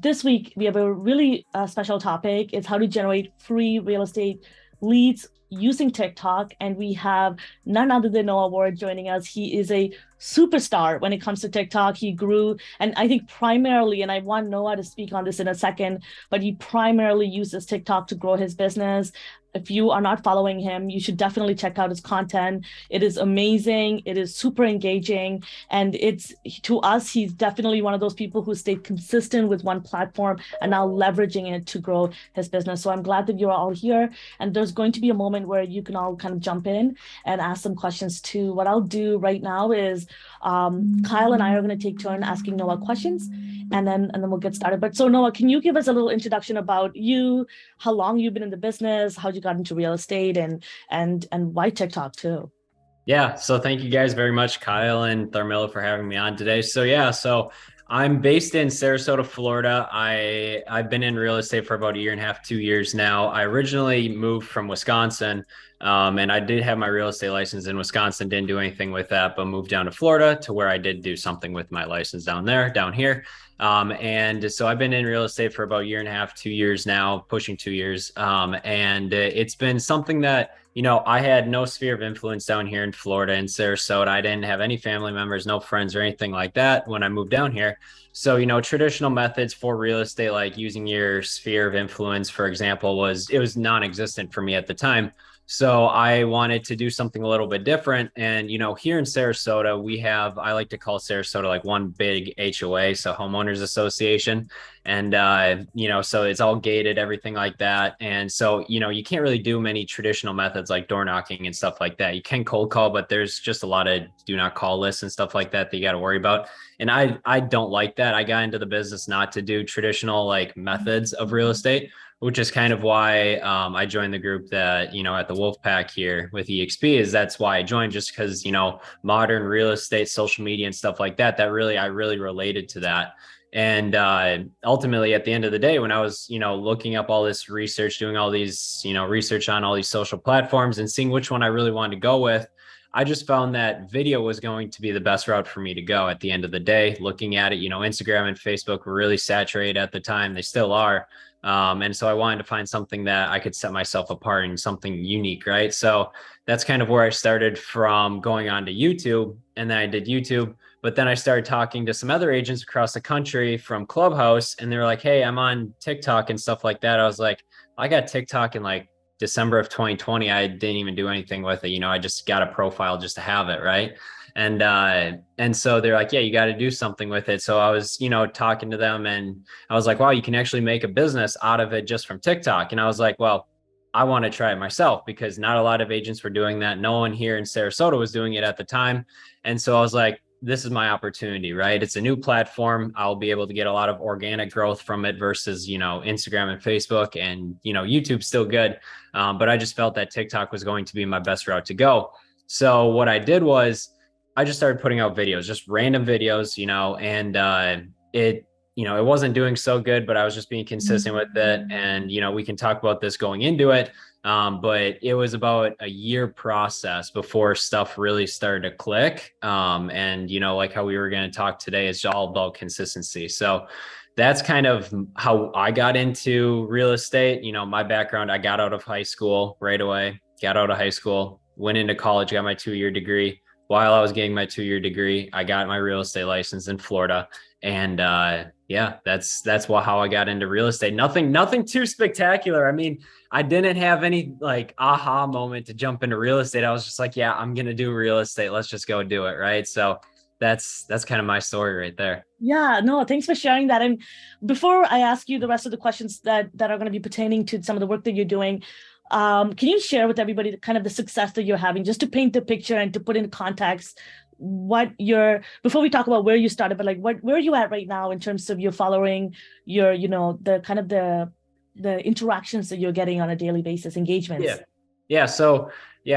this week we have a really special topic. It's how to generate free real estate leads using TikTok. And we have none other than Noah Ward joining us. He is a superstar when it comes to TikTok. He grew, and I think primarily, and I want Noah to speak on this in a second, but he primarily uses TikTok to grow his business. If you are not following him, you should definitely check out his content. It is amazing. It is super engaging. And it's, to us, he's definitely one of those people who stayed consistent with one platform and now leveraging it to grow his business. So I'm glad that you're all here. And there's going to be a moment where you can all kind of jump in and ask some questions too. What I'll do right now is Kyle and I are going to take turn asking Noah questions, and then we'll get started. But so Noah, can you give us a little introduction about you, how long you've been in the business, how you got into real estate, and why TikTok too? Yeah, so thank you guys very much, Kyle and Tharmila, for having me on today. So I'm based in Sarasota, Florida. I've been in real estate for about a year and a half, 2 years now. I originally moved from Wisconsin, and I did have my real estate license in Wisconsin. Didn't do anything with that, but moved down to Florida to where I did do something with my license down here. And so I've been in real estate for about a year and a half, 2 years now, pushing 2 years. And it's been something that, I had no sphere of influence down here in Florida in Sarasota. I didn't have any family members, no friends or anything like that when I moved down here. So, traditional methods for real estate, like using your sphere of influence, for example, was non-existent for me at the time. So I wanted to do something a little bit different. And, here in Sarasota, I like to call Sarasota like one big HOA, so homeowners association. And, so it's all gated, everything like that. And so, you can't really do many traditional methods like door knocking and stuff like that. You can cold call, but there's just a lot of do not call lists and stuff like that you got to worry about. And I don't like that. I got into the business not to do traditional like methods of real estate, which is kind of why I joined the group that, at the Wolfpack here with EXP. That's why I joined, just because, modern real estate, social media and stuff like that, I really related to that. And ultimately, at the end of the day, when I was, looking up all this research, doing all these, research on all these social platforms and seeing which one I really wanted to go with, I just found that video was going to be the best route for me to go at the end of the day. Looking at it, Instagram and Facebook were really saturated at the time. They still are. And so I wanted to find something that I could set myself apart and something unique, right? So that's kind of where I started, from going on to YouTube. And then I did YouTube, but then I started talking to some other agents across the country from Clubhouse, and they were like, hey, I'm on TikTok and stuff like that. I was like, I got TikTok in like December of 2020. I didn't even do anything with it. I just got a profile just to have it, right? And so they're like, yeah, you got to do something with it. So I was, talking to them, and I was like, wow, you can actually make a business out of it just from TikTok. And I was like, well, I want to try it myself, because not a lot of agents were doing that. No one here in Sarasota was doing it at the time. And so I was like, this is my opportunity, right? It's a new platform. I'll be able to get a lot of organic growth from it versus, Instagram and Facebook, and, YouTube's still good. But I just felt that TikTok was going to be my best route to go. So what I did was, I just started putting out videos, just random videos, and it wasn't doing so good, but I was just being consistent with it. And, we can talk about this going into it. But it was about a year process before stuff really started to click. And, like how we were going to talk today, it's all about consistency. So that's kind of how I got into real estate. My background, I got out of high school right away, went into college, got my 2-year degree. While I was getting my 2-year degree, I got my real estate license in Florida. And that's how I got into real estate. Nothing too spectacular. I mean, I didn't have any like aha moment to jump into real estate. I was just like, yeah, I'm going to do real estate. Let's just go do it. Right. So that's kind of my story right there. Yeah, no, thanks for sharing that. And before I ask you the rest of the questions that are going to be pertaining to some of the work that you're doing, can you share with everybody the kind of the success that you're having, just to paint the picture and to put in context before we talk about where you started, but like where are you at right now in terms of your following, your, the kind of the interactions that you're getting on a daily basis, engagements?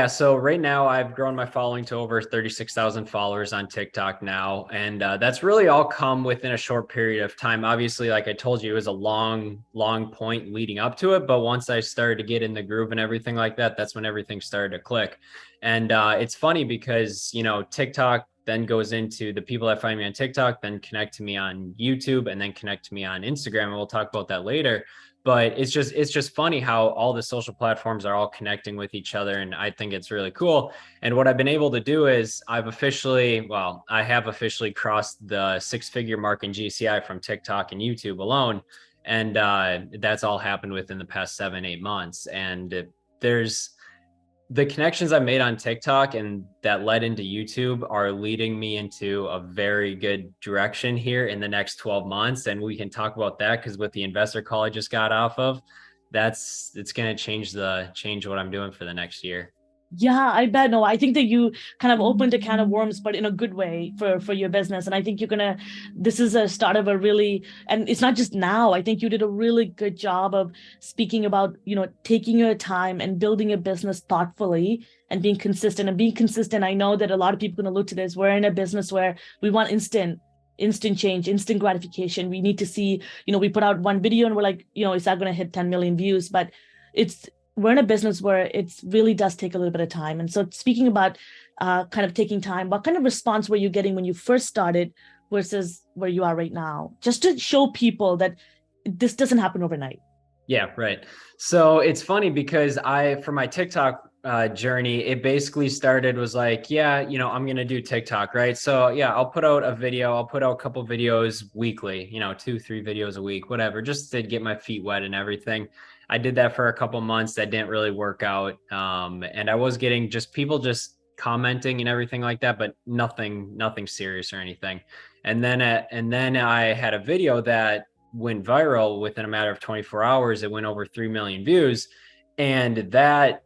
So right now I've grown my following to over 36,000 followers on TikTok now. And that's really all come within a short period of time. Obviously, like I told you, it was a long point leading up to it. But once I started to get in the groove and everything like that, that's when everything started to click. And it's funny because, TikTok then goes into the people that find me on TikTok, then connect to me on YouTube, and then connect to me on Instagram. And we'll talk about that later. But it's just funny how all the social platforms are all connecting with each other. And I think it's really cool. And what I've been able to do is I have officially crossed the 6-figure mark in GCI from TikTok and YouTube alone. And that's all happened within the past 7-8 months. And there's the connections I made on TikTok and that led into YouTube are leading me into a very good direction here in the next 12 months. And we can talk about that because with the investor call I just got off of, it's going to change what I'm doing for the next year. Yeah, I bet. No, I think that you kind of opened a can of worms, but in a good way for your business. And I think this is a start of a really, and it's not just now, I think you did a really good job of speaking about, taking your time and building a business thoughtfully and being consistent. I know that a lot of people are going to look to this. We're in a business where we want instant change, instant gratification. We need to see, we put out one video and we're like, is that going to hit 10 million views? But we're in a business where it really does take a little bit of time. And so speaking about kind of taking time, what kind of response were you getting when you first started versus where you are right now? Just to show people that this doesn't happen overnight. Yeah, right. So it's funny because for my TikTok journey, it basically was like, I'm going to do TikTok, right? So yeah, I'll put out a video. I'll put out a couple videos weekly, 2-3 videos a week, whatever, just to get my feet wet and everything. I did that for a couple months. That didn't really work out. And I was getting just people just commenting and everything like that, but nothing serious or anything. And then I had a video that went viral within a matter of 24 hours. It went over 3 million views. And that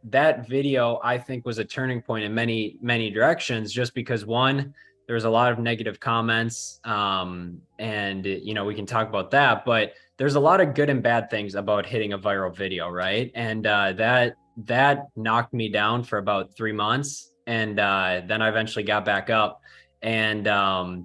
video, I think, was a turning point in many, many directions, just because one, there was a lot of negative comments. And, we can talk about that, but there's a lot of good and bad things about hitting a viral video, right? And that knocked me down for about 3 months. And then I eventually got back up. And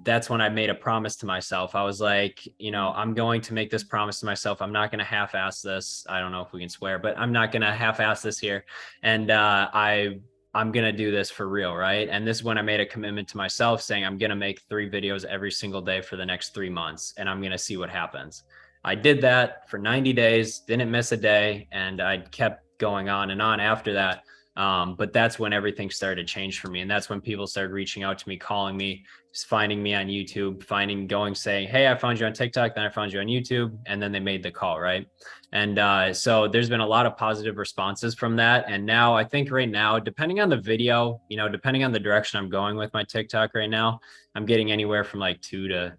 that's when I made a promise to myself. I was like, I'm going to make this promise to myself. I'm not going to half-ass this. I don't know if we can swear, but I'm not going to half-ass this here. And I'm going to do this for real, right? And this is when I made a commitment to myself saying, I'm going to make 3 videos every single day for the next 3 months, and I'm going to see what happens. I did that for 90 days, didn't miss a day, and I kept going on and on after that. But that's when everything started to change for me. And that's when people started reaching out to me, calling me, just finding me on YouTube, saying, hey, I found you on TikTok, then I found you on YouTube. And then they made the call, right? And so there's been a lot of positive responses from that. And now I think right now, depending on the video, depending on the direction I'm going with my TikTok right now, I'm getting anywhere from like 2 to,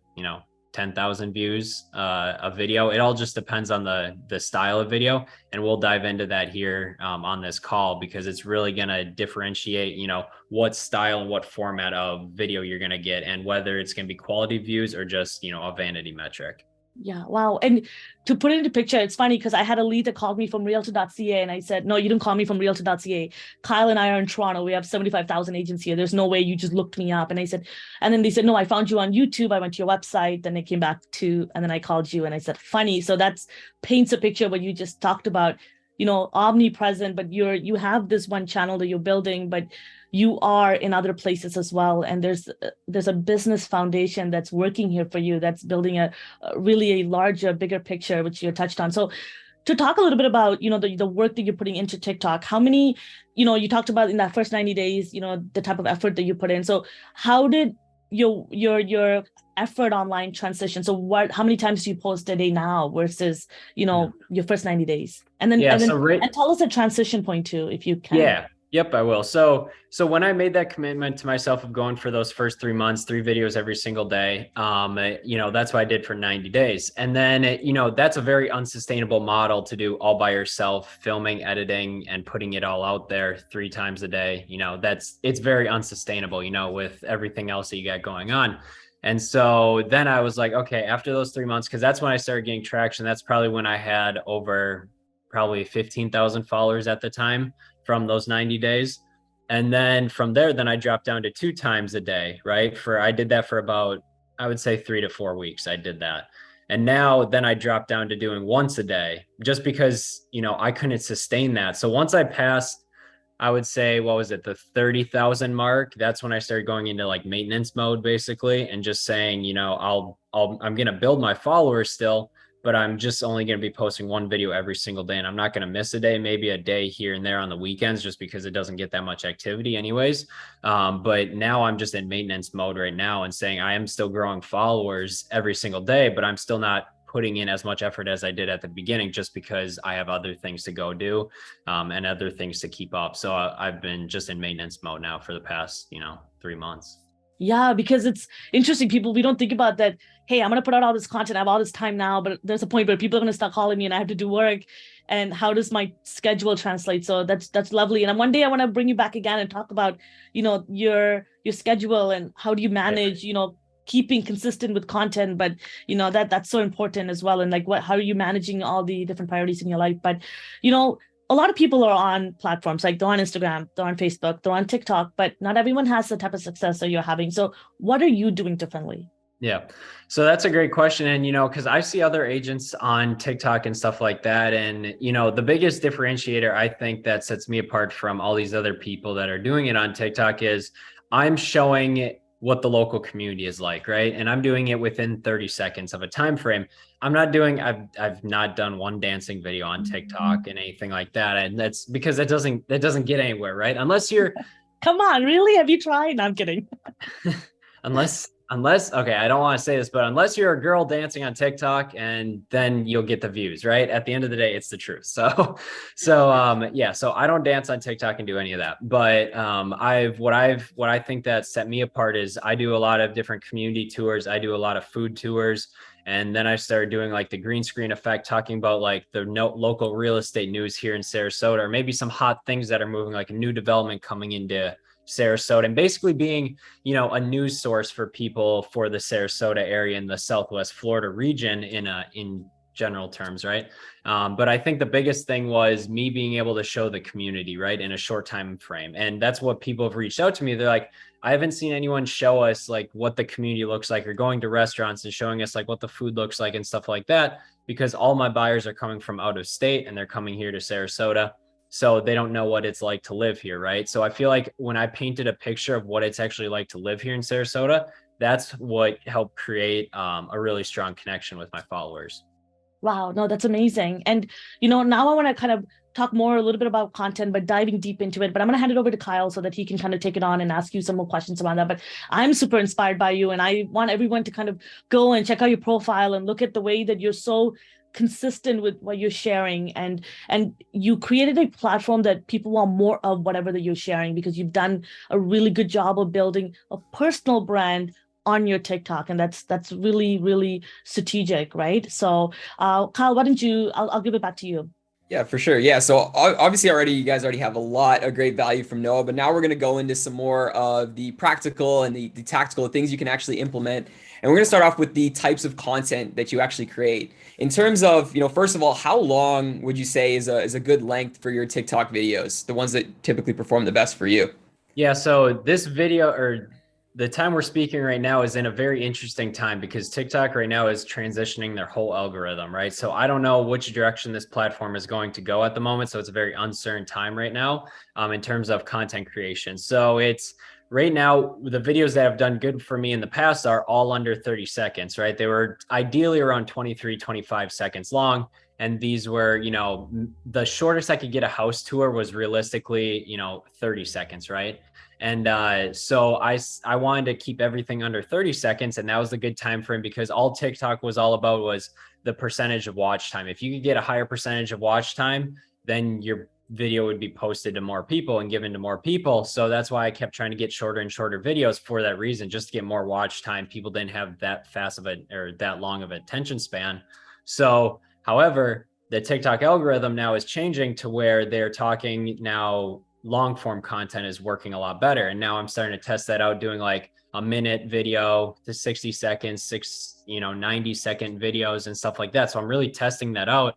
10,000 views a video. It all just depends on the style of video, and we'll dive into that here on this call, because it's really going to differentiate what style and what format of video you're going to get, and whether it's going to be quality views or just a vanity metric. Yeah. Wow. And to put it into picture, it's funny because I had a lead that called me from Realty.ca, and I said, no, you didn't call me from Realty.ca. Kyle and I are in Toronto. We have 75,000 agents here. There's no way you just looked me up. And then they said, no, I found you on YouTube. I went to your website. Then they came back and then I called you, and I said, funny. So that paints a picture of what you just talked about, omnipresent, but you have this one channel that you're building, but you are in other places as well. And there's a business foundation that's working here for you, that's building a really a larger, bigger picture, which you touched on. So to talk a little bit about, the work that you're putting into TikTok, how many, you talked about in that first 90 days, the type of effort that you put in. So how did your effort online transition? So how many times do you post a day now versus, your first 90 days? And then, and tell us a transition point too, if you can. Yeah. Yep, I will. So when I made that commitment to myself of going for those first 3 months, 3 videos every single day, that's what I did for 90 days. And then, that's a very unsustainable model to do all by yourself, filming, editing, and putting it all out there 3 times a day. It's very unsustainable, with everything else that you got going on. And so then I was like, okay, after those 3 months, because that's when I started getting traction. That's probably when I had over probably 15,000 followers at the time from those 90 days. And then from there, then I dropped down to 2 times a day, right? I did that for about, I would say 3 to 4 weeks. I did that. And now then I dropped down to doing once a day, just because, I couldn't sustain that. So once I passed I would say, what was it, the 30,000 mark? That's when I started going into like maintenance mode basically, and just saying, I'm going to build my followers still, but I'm just only going to be posting one video every single day. And I'm not going to miss a day, maybe a day here and there on the weekends, just because it doesn't get that much activity anyways. But now I'm just in maintenance mode right now and saying I am still growing followers every single day, but I'm still not putting in as much effort as I did at the beginning, just because I have other things to go do and other things to keep up. So I've been just in maintenance mode now for the past, 3 months. Yeah, because it's interesting. We don't think about that. Hey, I'm going to put out all this content. I have all this time now, but there's a point where people are going to start calling me and I have to do work. And how does my schedule translate? So that's lovely. And one day I want to bring you back again and talk about, your schedule and how do you manage, keeping consistent with content. But that's so important as well. And like how are you managing all the different priorities in your life? But a lot of people are on platforms, like they're on Instagram, they're on Facebook, they're on TikTok, but not everyone has the type of success that you're having. So what are you doing differently? Yeah. So that's a great question. And, because I see other agents on TikTok and stuff like that. And, the biggest differentiator I think that sets me apart from all these other people that are doing it on TikTok is I'm showing what the local community is like, right? And I'm doing it within 30 seconds of a time frame. I've not done one dancing video on TikTok and anything like that. And that's because that doesn't get anywhere, right? Unless you're Come on, really? Have you tried? No, I'm kidding. unless okay, I don't want to say this, but unless you're a girl dancing on TikTok, and then you'll get the views, right? At the end of the day, it's the truth. So I don't dance on TikTok and do any of that. But what I think that set me apart is I do a lot of different community tours. I do a lot of food tours. And then I started doing like the green screen effect, talking about like the local real estate news here in Sarasota, or maybe some hot things that are moving, like a new development coming into Sarasota, and basically being, a news source for people for the Sarasota area and the Southwest Florida region in general terms, right? But I think the biggest thing was me being able to show the community, right, in a short time frame. And that's what people have reached out to me. They're like, I haven't seen anyone show us like what the community looks like, or going to restaurants and showing us like what the food looks like and stuff like that, because all my buyers are coming from out of state and they're coming here to Sarasota. So they don't know what it's like to live here, right? So I feel like when I painted a picture of what it's actually like to live here in Sarasota, that's what helped create a really strong connection with my followers. Wow, no, that's amazing. And, now I want to kind of talk more a little bit about content, but diving deep into it. But I'm going to hand it over to Kyle so that he can kind of take it on and ask you some more questions about that. But I'm super inspired by you. And I want everyone to kind of go and check out your profile and look at the way that you're so consistent with what you're sharing, and you created a platform that people want more of whatever that you're sharing, because you've done a really good job of building a personal brand on your TikTok, and that's really, really strategic, right? So Kyle, why don't you, I'll give it back to you. Yeah, for sure. Yeah. So obviously you guys already have a lot of great value from Noah, but now we're going to go into some more of the practical and the tactical things you can actually implement. And we're going to start off with the types of content that you actually create. In terms of, first of all, how long would you say is a good length for your TikTok videos, the ones that typically perform the best for you? Yeah. So this video, or the time we're speaking right now, is in a very interesting time, because TikTok right now is transitioning their whole algorithm, right? So I don't know which direction this platform is going to go at the moment. So it's a very uncertain time right now in terms of content creation. So it's right now, the videos that have done good for me in the past are all under 30 seconds, right? They were ideally around 23, 25 seconds long. And these were, the shortest I could get a house tour was realistically, 30 seconds, right? And so I wanted to keep everything under 30 seconds. And that was a good time frame, because all TikTok was all about was the percentage of watch time. If you could get a higher percentage of watch time, then your video would be posted to more people and given to more people. So that's why I kept trying to get shorter and shorter videos, for that reason, just to get more watch time. People didn't have that that long of attention span. So, however, the TikTok algorithm now is changing to where they're talking now long form content is working a lot better. And now I'm starting to test that out, doing like a minute video to 60 seconds, 90-second videos and stuff like that. So I'm really testing that out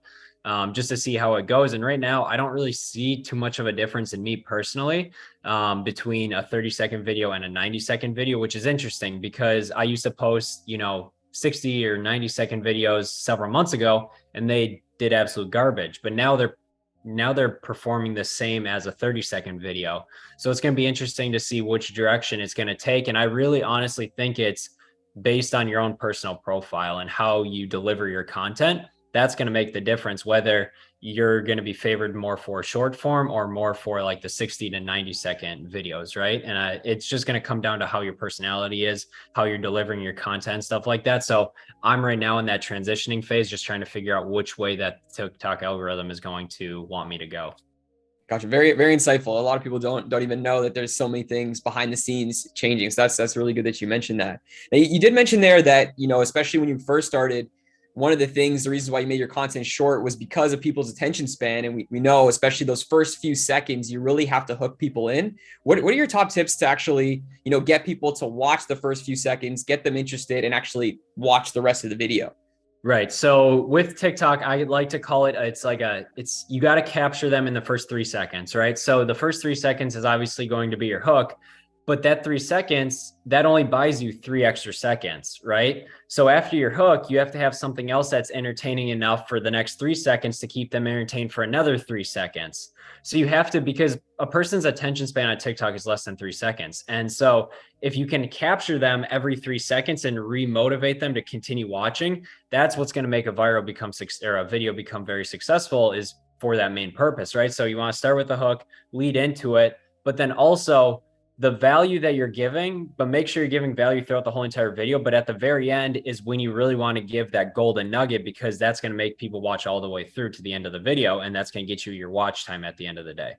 just to see how it goes. And right now, I don't really see too much of a difference in me personally between a 30-second video and a 90-second video, which is interesting, because I used to post, 60 or 90-second videos several months ago, and they did absolute garbage. But now they're now they're performing the same as a 30-second video. So it's going to be interesting to see which direction it's going to take. And I really honestly think it's based on your own personal profile and how you deliver your content. That's going to make the difference, whether you're going to be favored more for short form or more for like the 60 to 90-second videos, right? And it's just going to come down to how your personality is, how you're delivering your content, stuff like that. So I'm right now in that transitioning phase, just trying to figure out which way that TikTok algorithm is going to want me to go. Gotcha. Very, very insightful. A lot of people don't even know that there's so many things behind the scenes changing. So that's really good that you mentioned that. Now, you did mention there that, especially when you first started, one of the reasons why you made your content short was because of people's attention span. And we know, especially those first few seconds, you really have to hook people in. What are your top tips to actually, get people to watch the first few seconds, get them interested, and actually watch the rest of the video? Right. So with TikTok, I like to call it, you got to capture them in the first 3 seconds, right? So the first 3 seconds is obviously going to be your hook, but that 3 seconds, that only buys you 3 extra seconds, right? So after your hook, you have to have something else that's entertaining enough for the next 3 seconds to keep them entertained for another 3 seconds. So you have to, because a person's attention span on TikTok is less than 3 seconds. And so if you can capture them every 3 seconds and re-motivate them to continue watching, that's what's going to make a video become very successful, is for that main purpose, right? So you want to start with the hook, lead into it, but then also the value that you're giving, but make sure you're giving value throughout the whole entire video. But at the very end is when you really want to give that golden nugget, because that's going to make people watch all the way through to the end of the video. And that's going to get you your watch time at the end of the day.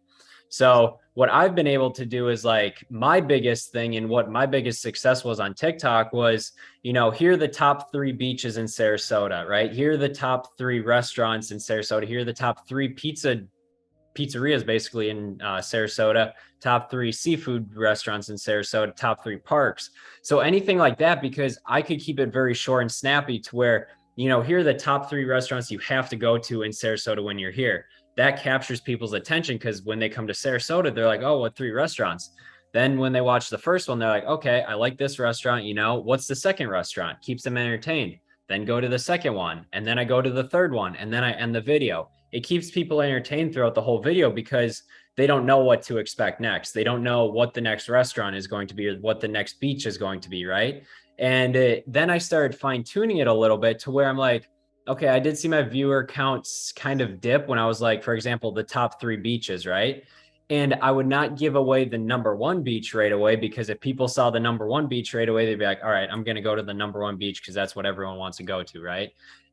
So what I've been able to do is, like, my biggest thing and what my biggest success was on TikTok was, here are the top 3 beaches in Sarasota, right? Here are the top 3 restaurants in Sarasota. Here are the top 3 pizzerias basically in Sarasota, top 3 seafood restaurants in Sarasota, top 3 parks. So anything like that, because I could keep it very short and snappy to where, here are the top 3 restaurants you have to go to in Sarasota when you're here. That captures people's attention, because when they come to Sarasota, they're like, oh, what 3 restaurants? Then when they watch the first one, they're like, okay, I like this restaurant. What's the second restaurant? Keeps them entertained. Then go to the second one. And then I go to the third one. And then I end the video. It keeps people entertained throughout the whole video, because they don't know what to expect next. They don't know what the next restaurant is going to be or what the next beach is going to be, right? And then I started fine tuning it a little bit to where I'm like, okay, I did see my viewer counts kind of dip when I was like, for example, the top 3 beaches, right? And I would not give away the number 1 beach right away, because if people saw the number 1 beach right away, they'd be like, all right, I'm going to go to the number 1 beach because that's what everyone wants to go to, right?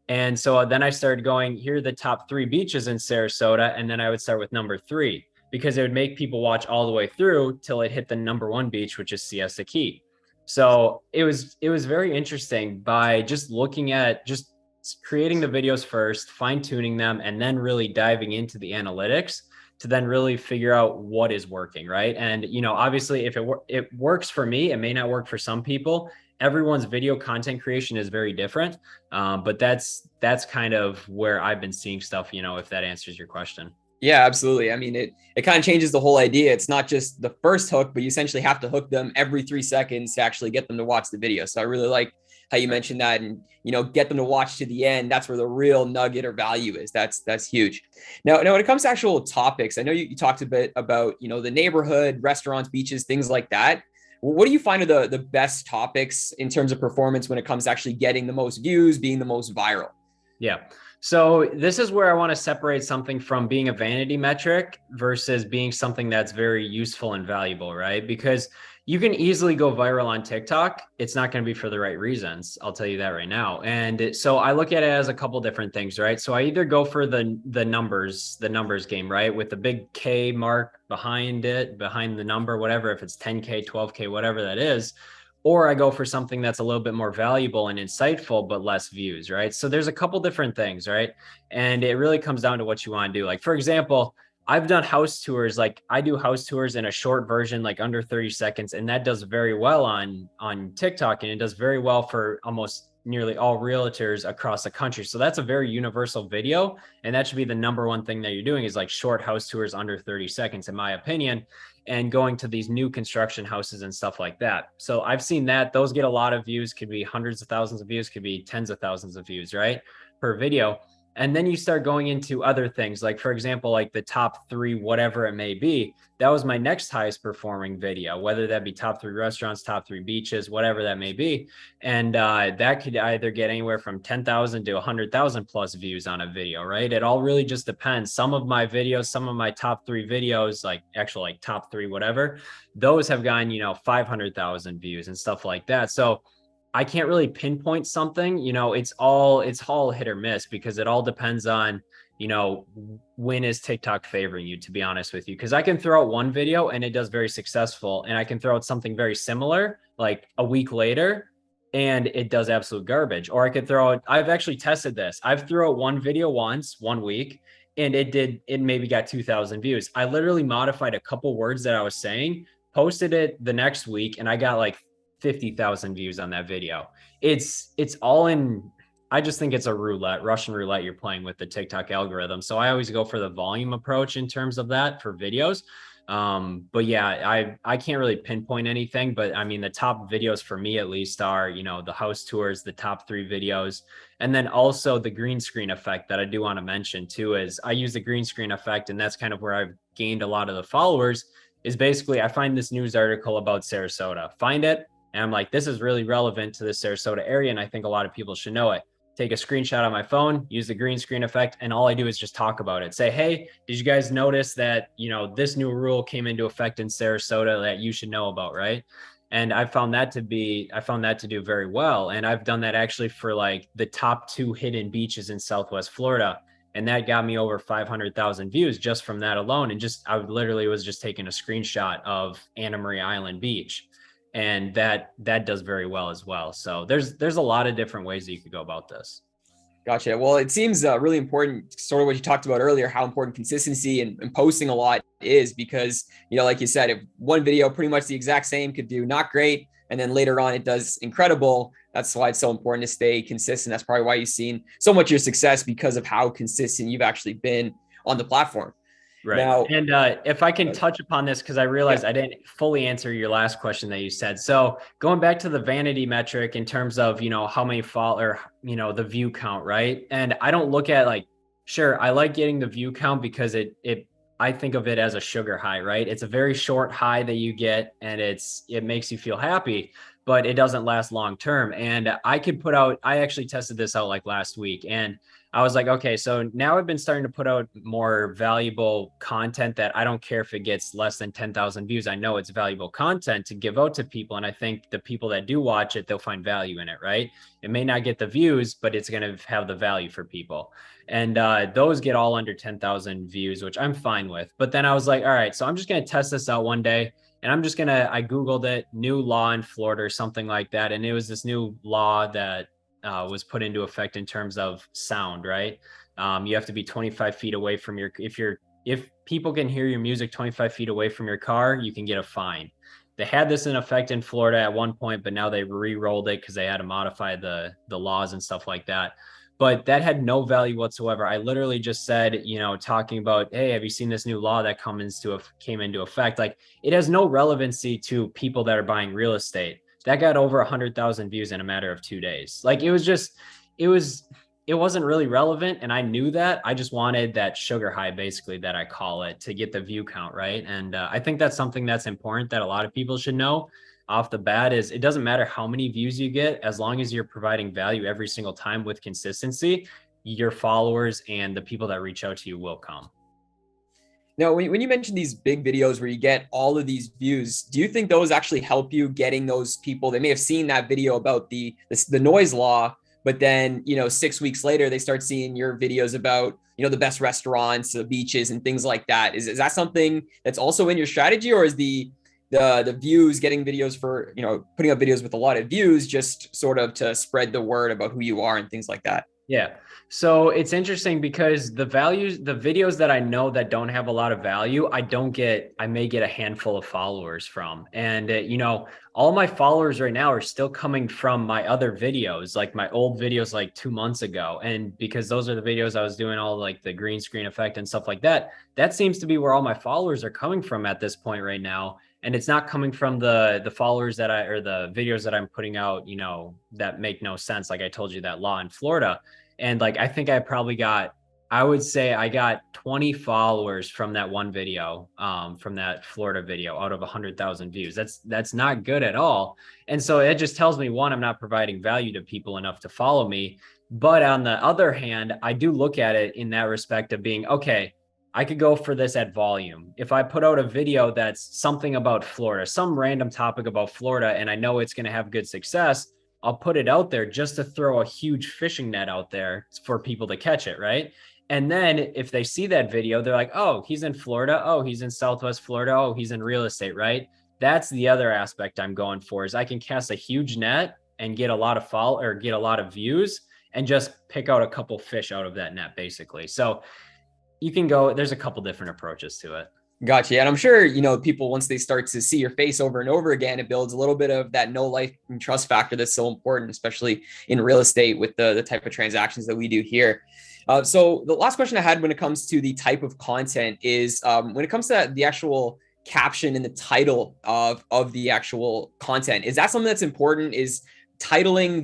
And so then I started going, here are the top 3 beaches in Sarasota. And then I would start with number 3, because it would make people watch all the way through till it hit the number 1 beach, which is Siesta Key. So it was very interesting by just looking at just creating the videos first, fine tuning them, and then really diving into the analytics to then really figure out what is working, right? And, obviously if it works for me, it may not work for some people. Everyone's video content creation is very different. But that's kind of where I've been seeing stuff, if that answers your question. Yeah, absolutely. I mean, it kind of changes the whole idea. It's not just the first hook, but you essentially have to hook them every 3 seconds to actually get them to watch the video. So I really like how you mentioned that, and, get them to watch to the end. That's where the real nugget or value is. That's huge. Now when it comes to actual topics, I know you talked a bit about, the neighborhood, restaurants, beaches, things like that. What do you find are the best topics in terms of performance when it comes to actually getting the most views, being the most viral? Yeah. So this is where I want to separate something from being a vanity metric versus being something that's very useful and valuable, right? Because you can easily go viral on TikTok. It's not going to be for the right reasons. I'll tell you that right now. And so I look at it as a couple different things, right? So I either go for the numbers game, right? With the big K mark behind the number, whatever, if it's 10K, 12K, whatever that is. Or I go for something that's a little bit more valuable and insightful, but less views, right? So there's a couple different things, right? And it really comes down to what you want to do. Like, for example, I've done house tours. Like, I do house tours in a short version, like under 30 seconds. And that does very well on TikTok. And it does very well for almost nearly all realtors across the country. So that's a very universal video. And that should be the number 1 thing that you're doing, is like short house tours under 30 seconds, in my opinion, and going to these new construction houses and stuff like that. So I've seen that those get a lot of views, could be hundreds of thousands of views, could be tens of thousands of views, right, per video. And then you start going into other things, like, for example, like the top 3, whatever it may be. That was my next highest performing video, whether that be top 3 restaurants, top 3 beaches, whatever that may be. And that could either get anywhere from 10,000 to 100,000 plus views on a video, right? It all really just depends. Some of my videos, some of my top 3 videos, like actually like top 3, whatever, those have gotten, 500,000 views and stuff like that. So I can't really pinpoint something, it's all hit or miss, because it all depends on, when is TikTok favoring you, to be honest with you. Because I can throw out one video and it does very successful, and I can throw out something very similar like a week later and it does absolute garbage. Or I could throw out, I've actually tested this. I've thrown out one video once, 1 week, and it maybe got 2,000 views. I literally modified a couple words that I was saying, posted it the next week, and I got like 50,000 views on that video. It's all in, I just think it's a Russian roulette you're playing with the TikTok algorithm. So I always go for the volume approach in terms of that for videos. But yeah, I can't really pinpoint anything, but I mean, the top videos for me at least are, the house tours, the top 3 videos. And then also the green screen effect that I do want to mention too, is I use the green screen effect, and that's kind of where I've gained a lot of the followers. Is basically, I find this news article about Sarasota, find it, and I'm like, this is really relevant to the Sarasota area, and I think a lot of people should know it. Take a screenshot on my phone, use the green screen effect, and all I do is just talk about it. Say, hey, did you guys notice that, this new rule came into effect in Sarasota that you should know about, right? And I found that to do very well. And I've done that actually for like the top 2 hidden beaches in Southwest Florida. And that got me over 500,000 views just from that alone. And I literally was just taking a screenshot of Anna Maria Island Beach. And that does very well as well. So there's a lot of different ways that you could go about this. Gotcha. Well, it seems really important, sort of what you talked about earlier, how important consistency and posting a lot is, because, like you said, if one video pretty much the exact same could do not great, and then later on it does incredible. That's why it's so important to stay consistent. That's probably why you've seen so much of your success, because of how consistent you've actually been on the platform. Right. Now, and if I can touch upon this, because I realized I didn't fully answer your last question that you said. So going back to the vanity metric in terms of, how many follow, or, the view count, right? And I don't look at like, sure, I like getting the view count because I think of it as a sugar high, right? It's a very short high that you get, and it makes you feel happy, but it doesn't last long term. And I actually tested this out like last week, and I was like, okay, so now I've been starting to put out more valuable content that I don't care if it gets less than 10,000 views. I know it's valuable content to give out to people. And I think the people that do watch it, they'll find value in it, right? It may not get the views, but it's going to have the value for people. And those get all under 10,000 views, which I'm fine with. But then I was like, all right, so I'm just going to test this out one day. And I Googled it, new law in Florida or something like that. And it was this new law that was put into effect in terms of sound, right? You have to be 25 feet away from if people can hear your music 25 feet away from your car, you can get a fine. They had this in effect in Florida at one point, but now they re-rolled it because they had to modify the laws and stuff like that. But that had no value whatsoever. I literally just said, talking about, hey, have you seen this new law that came into effect? Like, it has no relevancy to people that are buying real estate. That got over 100,000 views in a matter of 2 days. Like, it wasn't really relevant. And I knew that. I just wanted that sugar high, basically, that I call it, to get the view count, right? And I think that's something that's important that a lot of people should know off the bat, is it doesn't matter how many views you get, as long as you're providing value every single time with consistency, your followers and the people that reach out to you will come. Now, when you mention these big videos where you get all of these views, do you think those actually help you getting those people? They may have seen that video about the noise law, but then, 6 weeks later, they start seeing your videos about, the best restaurants, the beaches and things like that. Is that something that's also in your strategy, or is the views, getting videos for, putting up videos with a lot of views, just sort of to spread the word about who you are and things like that? Yeah. So it's interesting because the videos that I know that don't have a lot of value, I may get a handful of followers from. And, all my followers right now are still coming from my other videos, like my old videos, like 2 months ago. And because those are the videos I was doing all like the green screen effect and stuff like that, that seems to be where all my followers are coming from at this point right now. And it's not coming from the followers or the videos that I'm putting out, that make no sense. Like I told you, that law in Florida. And like, I think I would say I got 20 followers from that one video, from that Florida video out of 100,000 views. That's not good at all. And so it just tells me, one, I'm not providing value to people enough to follow me. But on the other hand, I do look at it in that respect of being, okay, I could go for this at volume. If I put out a video that's something about Florida, some random topic about Florida, and I know it's going to have good success, I'll put it out there just to throw a huge fishing net out there for people to catch it, right? And then if they see that video, they're like, oh, he's in Florida. Oh, he's in Southwest Florida. Oh, he's in real estate, right? That's the other aspect I'm going for, is I can cast a huge net and get a lot of get a lot of views and just pick out a couple fish out of that net, basically. So you can go, there's a couple different approaches to it. Gotcha. And I'm sure, people, once they start to see your face over and over again, it builds a little bit of that know, like, and trust factor that's so important, especially in real estate with the type of transactions that we do here. So the last question I had when it comes to the type of content is, when it comes to the actual caption and the title of the actual content, is that something that's important? Is titling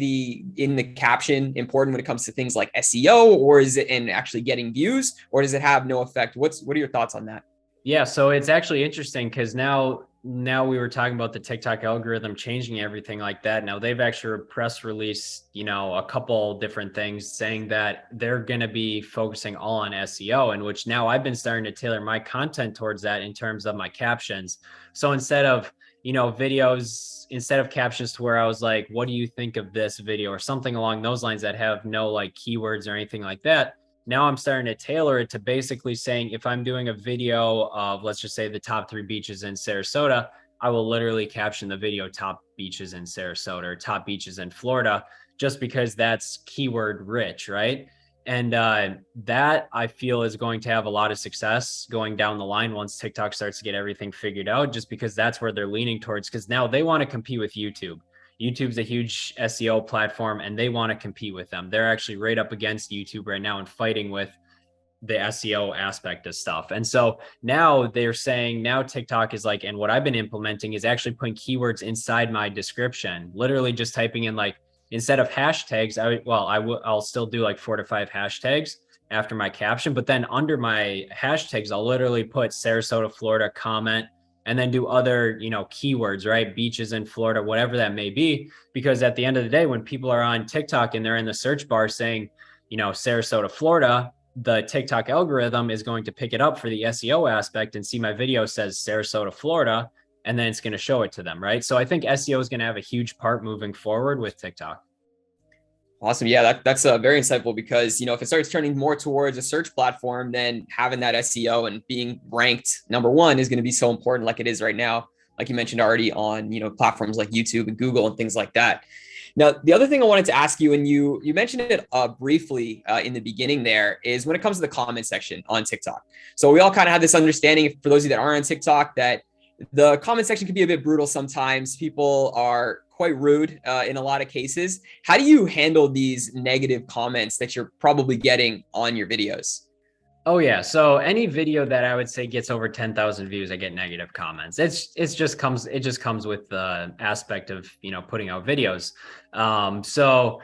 in the caption important when it comes to things like SEO, or is it in actually getting views, or does it have no effect? What are your thoughts on that? Yeah, so it's actually interesting because now we were talking about the TikTok algorithm changing everything like that. Now they've actually press released, a couple different things saying that they're going to be focusing all on SEO, in which now I've been starting to tailor my content towards that in terms of my captions. So instead of, videos, instead of captions to where I was like, what do you think of this video, or something along those lines that have no like keywords or anything like that, now I'm starting to tailor it to basically saying, if I'm doing a video of, let's just say, the top 3 beaches in Sarasota, I will literally caption the video top beaches in Sarasota or top beaches in Florida, just because that's keyword rich, right? And that I feel is going to have a lot of success going down the line once TikTok starts to get everything figured out, just because that's where they're leaning towards, because now they want to compete with YouTube. YouTube's a huge SEO platform and they want to compete with them. They're actually right up against YouTube right now and fighting with the SEO aspect of stuff. And so now they're saying, now TikTok is like, and what I've been implementing is actually putting keywords inside my description, literally just typing in, like, instead of hashtags, I'll still do like 4 to 5 hashtags after my caption, but then under my hashtags, I'll literally put Sarasota, Florida, comment, and then do other, keywords, right? Beaches in Florida, whatever that may be. Because at the end of the day, when people are on TikTok and they're in the search bar saying, Sarasota, Florida, the TikTok algorithm is going to pick it up for the SEO aspect and see my video says Sarasota, Florida, and then it's going to show it to them, right? So I think SEO is going to have a huge part moving forward with TikTok. Awesome. Yeah, that's very insightful, because, if it starts turning more towards a search platform, then having that SEO and being ranked number 1 is going to be so important, like it is right now, like you mentioned already, on, platforms like YouTube and Google and things like that. Now, the other thing I wanted to ask you, and you mentioned it briefly in the beginning there, is when it comes to the comment section on TikTok. So we all kind of have this understanding, for those of you that aren't on TikTok, that the comment section can be a bit brutal sometimes. People are quite rude in a lot of cases. How do you handle these negative comments that you're probably getting on your videos? Oh yeah. So any video that I would say gets over 10,000 views, I get negative comments. It just comes with the aspect of, putting out videos. So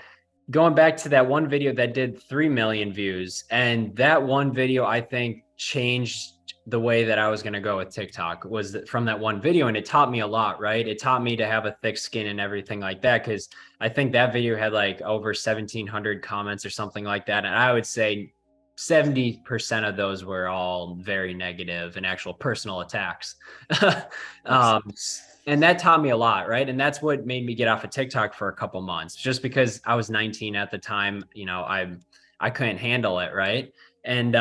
going back to that one video that did 3 million views, and that one video, I think, changed the way that I was going to go with TikTok, was from that one video. And it taught me a lot, right? It taught me to have a thick skin and everything like that. Cause I think that video had like over 1,700 comments or something like that. And I would say 70% of those were all very negative and actual personal attacks. And that taught me a lot, right? And that's what made me get off of TikTok for a couple months, just because I was 19 at the time. I couldn't handle it, right? And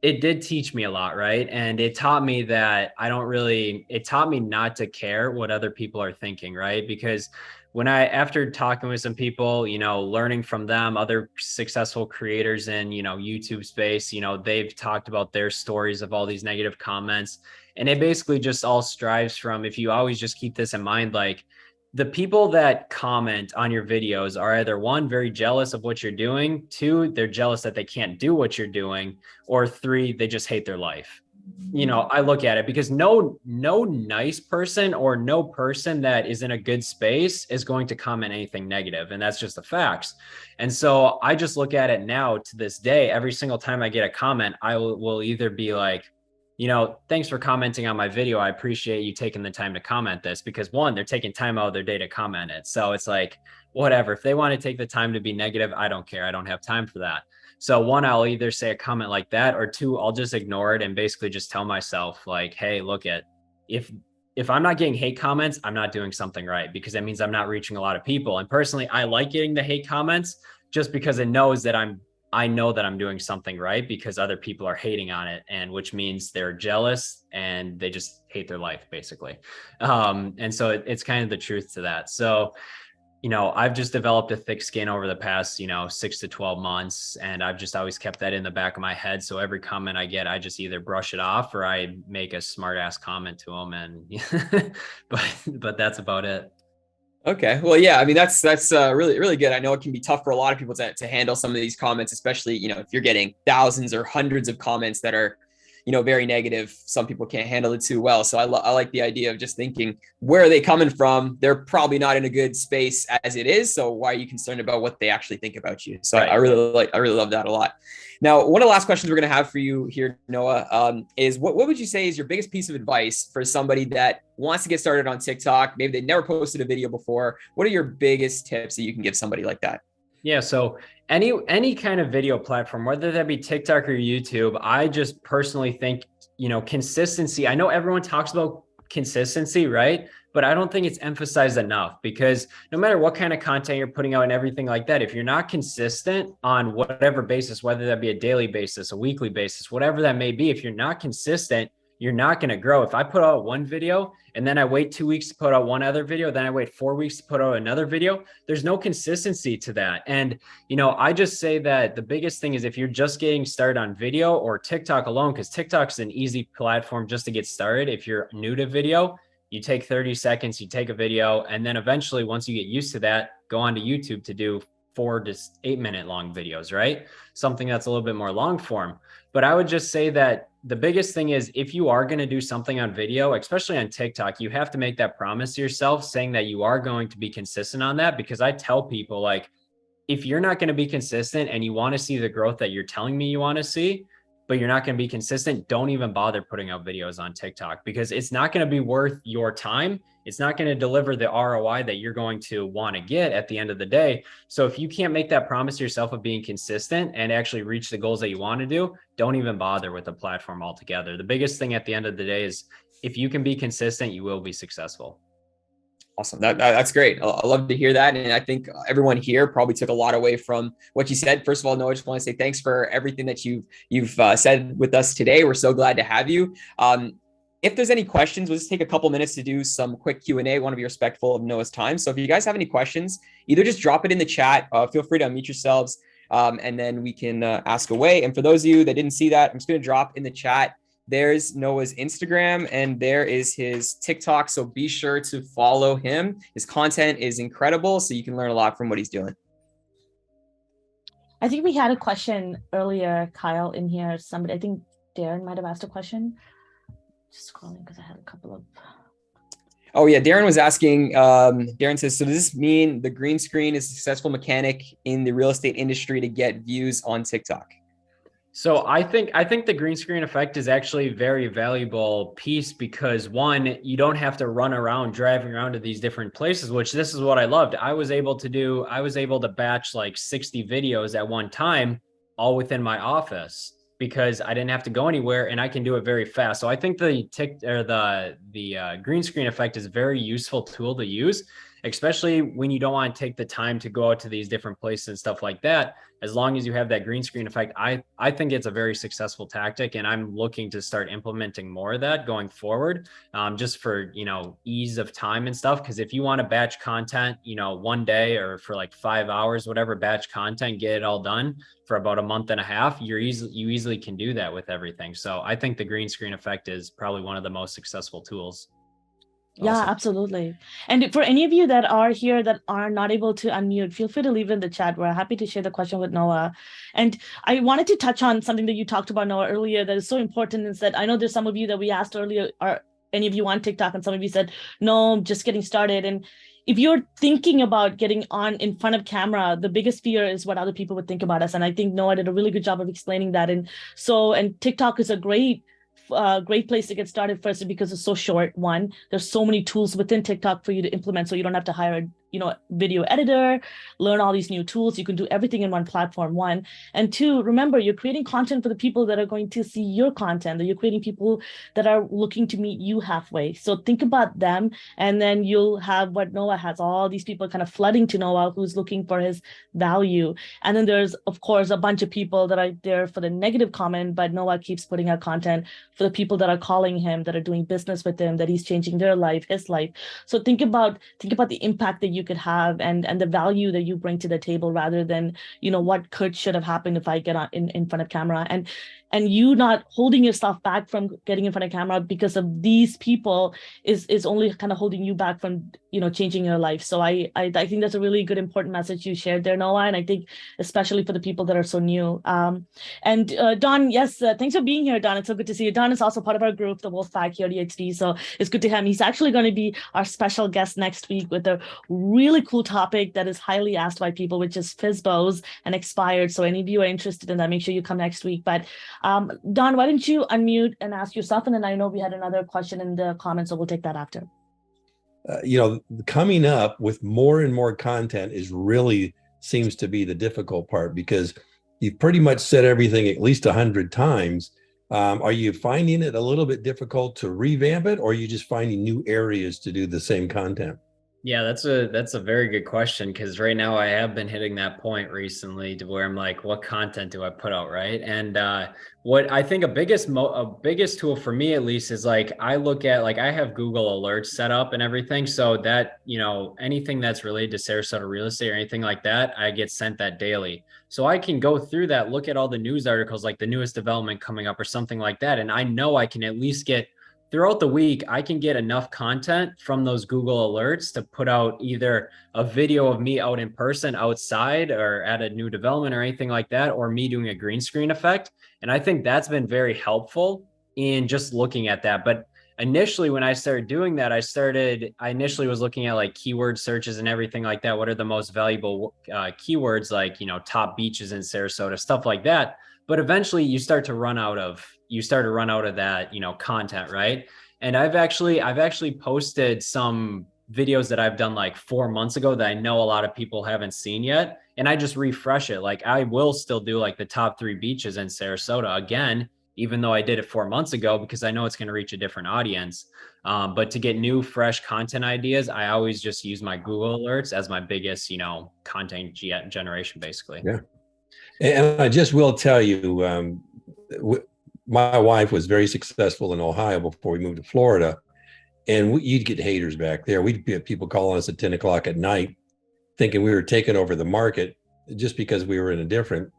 it did teach me a lot, right? And it taught me that it taught me not to care what other people are thinking, right? Because after talking with some people, learning from them, other successful creators in, YouTube space, they've talked about their stories of all these negative comments. And it basically just all strives from, if you always just keep this in mind, like, the people that comment on your videos are either, 1, very jealous of what you're doing, 2, they're jealous that they can't do what you're doing, or 3, they just hate their life. I look at it because no nice person or no person that is in a good space is going to comment anything negative. And that's just the facts. And so I just look at it now to this day. Every single time I get a comment, I will either be like, thanks for commenting on my video. I appreciate you taking the time to comment this, because one, they're taking time out of their day to comment it. So it's like, whatever, if they want to take the time to be negative, I don't care. I don't have time for that. So one, I'll either say a comment like that, or two, I'll just ignore it and basically just tell myself like, hey, look at, if I'm not getting hate comments, I'm not doing something right, because that means I'm not reaching a lot of people. And personally, I like getting the hate comments just because it knows that I know that I'm doing something right, because other people are hating on it, and which means they're jealous and they just hate their life basically. And so it's kind of the truth to that. So, I've just developed a thick skin over the past, 6 to 12 months. And I've just always kept that in the back of my head. So every comment I get, I just either brush it off or I make a smart ass comment to them. And, but that's about it. Okay. Well, yeah, I mean, that's really, really good. I know it can be tough for a lot of people to handle some of these comments, especially, if you're getting thousands or hundreds of comments that are, very negative. Some people can't handle it too well. So I like the idea of just thinking, where are they coming from? They're probably not in a good space as it is. So why are you concerned about what they actually think about you? So right. I really love that a lot. Now, one of the last questions we're going to have for you here, Noah, is what would you say is your biggest piece of advice for somebody that wants to get started on TikTok? Maybe they never posted a video before. What are your biggest tips that you can give somebody like that? Yeah. So any kind of video platform, whether that be TikTok or YouTube, I just personally think, consistency. I know everyone talks about consistency, right? But I don't think it's emphasized enough, because no matter what kind of content you're putting out and everything like that, if you're not consistent on whatever basis, whether that be a daily basis, a weekly basis, whatever that may be, if you're not consistent, you're not going to grow. If I put out one video and then I wait 2 weeks to put out one other video, then I wait 4 weeks to put out another video, there's no consistency to that. And, I just say that the biggest thing is, if you're just getting started on video or TikTok alone, because TikTok's an easy platform just to get started. If you're new to video, you take 30 seconds, you take a video, and then eventually, once you get used to that, go on to YouTube to do 4 to 8 minute long videos, right? Something that's a little bit more long form. But I would just say that the biggest thing is, if you are going to do something on video, especially on TikTok, you have to make that promise to yourself, saying that you are going to be consistent on that. Because I tell people, like, if you're not going to be consistent and you want to see the growth that you're telling me you want to see, but you're not going to be consistent, don't even bother putting out videos on TikTok, because it's not going to be worth your time. It's not going to deliver the ROI that you're going to want to get at the end of the day. So if you can't make that promise to yourself of being consistent and actually reach the goals that you want to do, don't even bother with the platform altogether. The biggest thing at the end of the day is, if you can be consistent, you will be successed. Awesome. That's great. I love to hear that. And I think everyone here probably took a lot away from what you said. First of all, Noah, I just want to say thanks for everything that you've said with us today. We're so glad to have you. If there's any questions, we'll just take a couple minutes to do some quick Q&A. I want to be respectful of Noah's time. So if you guys have any questions, either just drop it in the chat. Feel free to unmute yourselves, and then we can ask away. And for those of you that didn't see that, I'm just going to drop in the chat. There's Noah's Instagram and there is his TikTok. So be sure to follow him. His content is incredible, so you can learn a lot from what he's doing. I think we had a question earlier, Kyle, in here. I think Darren might have asked a question. Just scrolling because I had a couple of. Oh yeah, Darren was asking, Darren says, so does this mean the green screen is a successful mechanic in the real estate industry to get views on TikTok? So I think the green screen effect is actually a very valuable piece, because one, you don't have to run around driving around to these different places, which this is what I loved. I was able to batch like 60 videos at one time, all within my office, because I didn't have to go anywhere and I can do it very fast. So I think the green screen effect is a very useful tool to use, especially when you don't want to take the time to go out to these different places and stuff like that. As long as you have that green screen effect, I think it's a very successful tactic, and I'm looking to start implementing more of that going forward, just for, ease of time and stuff. Because if you want to batch content, one day or for like 5 hours, whatever, batch content, get it all done for about a month and a half, you easily can do that with everything. So I think the green screen effect is probably one of the most successful tools. Yeah, Awesome. absolutely. And for any of you that are here that are not able to unmute, feel free to leave it in the chat. We're happy to share the question with Noah. And I wanted to touch on something that you talked about, Noah, earlier that is so important, is that I know there's some of you that we asked earlier, are any of you on TikTok? And some of you said, no, I'm just getting started. And if you're thinking about getting on in front of camera, the biggest fear is what other people would think about us. And I think Noah did a really good job of explaining that. And TikTok is a great place to get started first because it's so short. One, there's so many tools within TikTok for you to implement, so you don't have to hire a video editor, learn all these new tools. You can do everything in one platform. One, and two, remember, you're creating content for the people that are going to see your content, that you're creating people that are looking to meet you halfway. So think about them, and then you'll have what Noah has, all these people kind of flooding to Noah who's looking for his value. And then there's, of course, a bunch of people that are there for the negative comment, but Noah keeps putting out content for the people that are calling him, that are doing business with him, that he's changing their life, his life. So think about the impact that you could have, and the value that you bring to the table, rather than what should have happened if I get on in front of camera, and you not holding yourself back from getting in front of camera because of these people is only kind of holding you back from changing your life. So I think that's a really good, important message you shared there, Noah, and I think especially for the people that are so new. And Don, yes, thanks for being here, Don. It's so good to see you. Don is also part of our group, the Wolfpack here at EXP, so it's good to have him. He's actually going to be our special guest next week with a really cool topic that is highly asked by people, which is FSBOs and expired. So any of you are interested in that, make sure you come next week. But Don, why don't you unmute and ask yourself? And then I know we had another question in the comments, so we'll take that after. Coming up with more and more content really seems to be the difficult part, because you've pretty much said everything at least 100 times. Are you finding it a little bit difficult to revamp it, or are you just finding new areas to do the same content? Yeah, that's a very good question, because right now I have been hitting that point recently to where I'm like, what content do I put out, right? And what I think a biggest tool for me, at least, is like I look at, like, I have Google Alerts set up and everything, so that anything that's related to Sarasota real estate or anything like that, I get sent that daily. So I can go through that, look at all the news articles, like the newest development coming up or something like that, and I know I can at least get throughout the week, I can get enough content from those Google Alerts to put out either a video of me out in person outside or at a new development or anything like that, or me doing a green screen effect. And I think that's been very helpful in just looking at that. But initially, when I started doing that, I initially was looking at like keyword searches and everything like that. What are the most valuable keywords, like, top beaches in Sarasota, stuff like that. But eventually you start to run out of that, content, right? And I've actually posted some videos that I've done like 4 months ago that I know a lot of people haven't seen yet. And I just refresh it. Like, I will still do like the top 3 beaches in Sarasota again, even though I did it 4 months ago, because I know it's going to reach a different audience. But to get new, fresh content ideas, I always just use my Google Alerts as my biggest, content generation, basically. Yeah. And I just will tell you, my wife was very successful in Ohio before we moved to Florida. And you'd get haters back there. We'd get people calling us at 10 o'clock at night, thinking we were taking over the market just because we were in a different,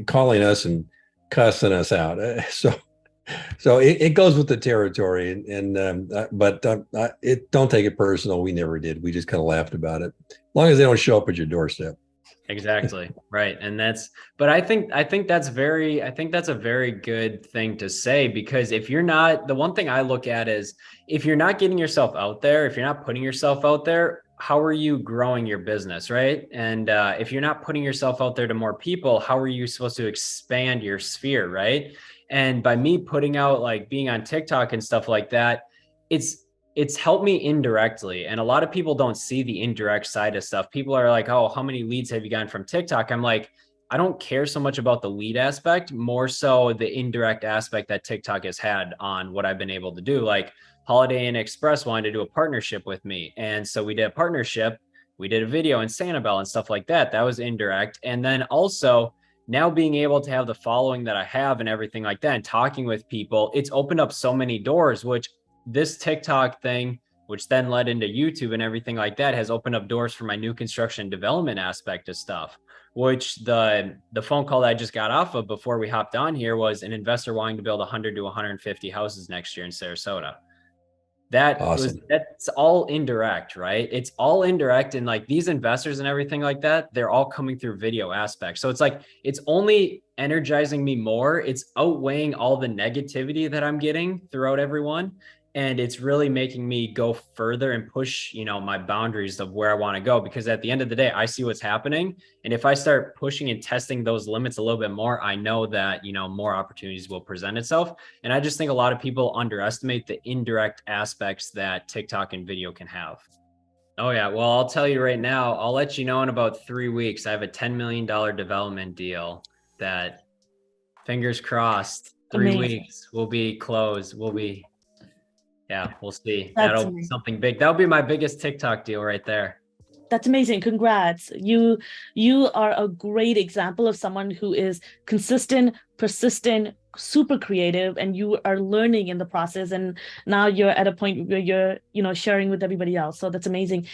calling us and cussing us out. So it goes with the territory. But don't take it personal. We never did. We just kind of laughed about it. As long as they don't show up at your doorstep. Exactly. Right. And I think that's a very good thing to say, because if you're not, the one thing I look at is, if you're not getting yourself out there, if you're not putting yourself out there, how are you growing your business? Right. And if you're not putting yourself out there to more people, how are you supposed to expand your sphere? Right. And by me putting out, like, being on TikTok and stuff like that, it's helped me indirectly. And a lot of people don't see the indirect side of stuff. People are like, oh, how many leads have you gotten from TikTok? I'm like, I don't care so much about the lead aspect, more so the indirect aspect that TikTok has had on what I've been able to do. Like, Holiday Inn Express wanted to do a partnership with me. And so we did a partnership. We did a video in Sanibel and stuff like that. That was indirect. And then also, now being able to have the following that I have and everything like that, and talking with people, it's opened up so many doors, which this TikTok thing, which then led into YouTube and everything like that, has opened up doors for my new construction development aspect of stuff, which the phone call that I just got off of before we hopped on here was an investor wanting to build 100 to 150 houses next year in Sarasota. Awesome. That's all indirect, right? It's all indirect. And like these investors and everything like that, they're all coming through video aspects. So it's like, it's only energizing me more. It's outweighing all the negativity that I'm getting throughout everyone. And it's really making me go further and push, my boundaries of where I want to go. Because at the end of the day, I see what's happening. And if I start pushing and testing those limits a little bit more, I know that, more opportunities will present itself. And I just think a lot of people underestimate the indirect aspects that TikTok and video can have. Oh yeah. Well, I'll tell you right now, I'll let you know in about 3 weeks. I have a $10 million development deal that, fingers crossed, 3 weeks will be closed. Yeah, we'll see. That'll be something big. That'll be my biggest TikTok deal right there. That's amazing. Congrats. You are a great example of someone who is consistent, persistent, super creative, and you are learning in the process. And now you're at a point where you're, sharing with everybody else. So that's amazing.